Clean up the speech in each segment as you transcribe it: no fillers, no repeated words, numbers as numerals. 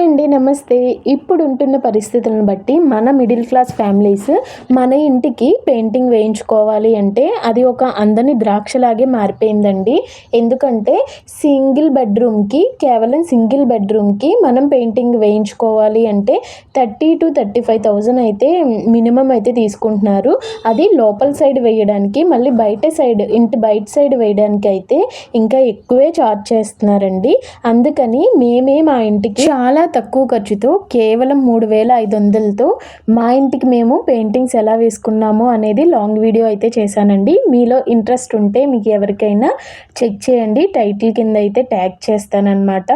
Hi అండి, నమస్తే. ఇప్పుడు ఉంటున్న పరిస్థితులను బట్టి మన మిడిల్ క్లాస్ ఫ్యామిలీస్ మన ఇంటికి పెయింటింగ్ వేయించుకోవాలి అంటే అది ఒక అందని ద్రాక్షలాగే మారిపోయిందండి. ఎందుకంటే కేవలం సింగిల్ బెడ్రూమ్కి మనం పెయింటింగ్ వేయించుకోవాలి అంటే 30,000 to 35,000 అయితే మినిమం అయితే తీసుకుంటున్నారు. అది లోపల సైడ్ వేయడానికి, మళ్ళీ ఇంటి బయట సైడ్ వేయడానికి అయితే ఇంకా ఎక్కువే ఛార్జ్ చేస్తున్నారండి. అందుకని మా ఇంటికి చాలా తక్కువ ఖర్చుతో కేవలం 3,500తో మా ఇంటికి మేము పెయింటింగ్స్ ఎలా వేసుకున్నాము అనేది లాంగ్ వీడియో అయితే చేశానండి. మీలో ఇంట్రెస్ట్ ఉంటే మీకు ఎవరికైనా చెక్ చేయండి, టైటిల్ కింద అయితే ట్యాగ్ చేస్తానన్నమాట.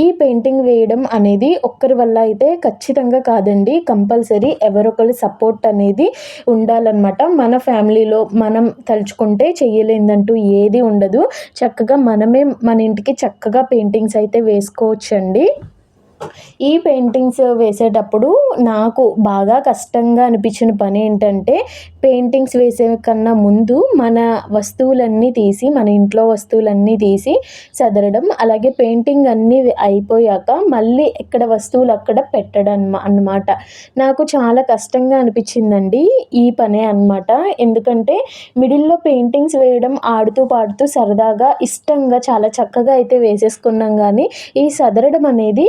ఈ పెయింటింగ్ వేయడం అనేది ఒక్కరి వల్ల అయితే ఖచ్చితంగా కాదండి, కంపల్సరీ ఎవరొకరు సపోర్ట్ అనేది ఉండాలన్నమాట. మన ఫ్యామిలీలో మనం తలుచుకుంటే చెయ్యలేదంటూ ఏది ఉండదు. చక్కగా మనమే మన ఇంటికి చక్కగా పెయింటింగ్స్ అయితే వేసుకోవచ్చండి. ఈ పెయింటింగ్స్ వేసేటప్పుడు నాకు బాగా కష్టంగా అనిపించిన పని ఏంటంటే, పెయింటింగ్స్ వేసే కన్నా ముందు మన ఇంట్లో వస్తువులన్నీ తీసి సదరడం, అలాగే పెయింటింగ్ అన్నీ అయిపోయాక మళ్ళీ ఎక్కడ వస్తువులు అక్కడ పెట్టడం అన్నమాట. నాకు చాలా కష్టంగా అనిపించిందండి ఈ పనే అన్నమాట. ఎందుకంటే మిడిల్లో పెయింటింగ్స్ వేయడం ఆడుతూ పాడుతూ సరదాగా ఇష్టంగా చాలా చక్కగా అయితే వేసేసుకున్నాం, కానీ ఈ సదరడం అనేది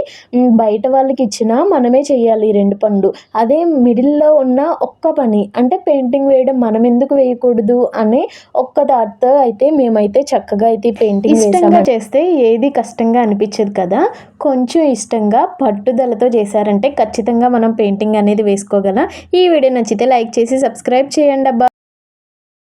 బయట వాళ్ళకి ఇచ్చినా మనమే చేయాలి 2 పనులు. అదే మిడిల్లో ఉన్న ఒక్క పని అంటే పెయింటింగ్ వేయడం మనం ఎందుకు వేయకూడదు అనే ఒక్క థాట్‌తో అయితే మేమైతే చక్కగా అయితే పెయింటింగ్ ఇష్టంగా చేస్తే ఏది కష్టంగా అనిపించదు కదా. కొంచెం ఇష్టంగా పట్టుదలతో చేశారంటే ఖచ్చితంగా మనం పెయింటింగ్ అనేది వేసుకోగలం. ఈ వీడియో నచ్చితే లైక్ చేసి సబ్స్క్రైబ్ చేయండి అబ్బా.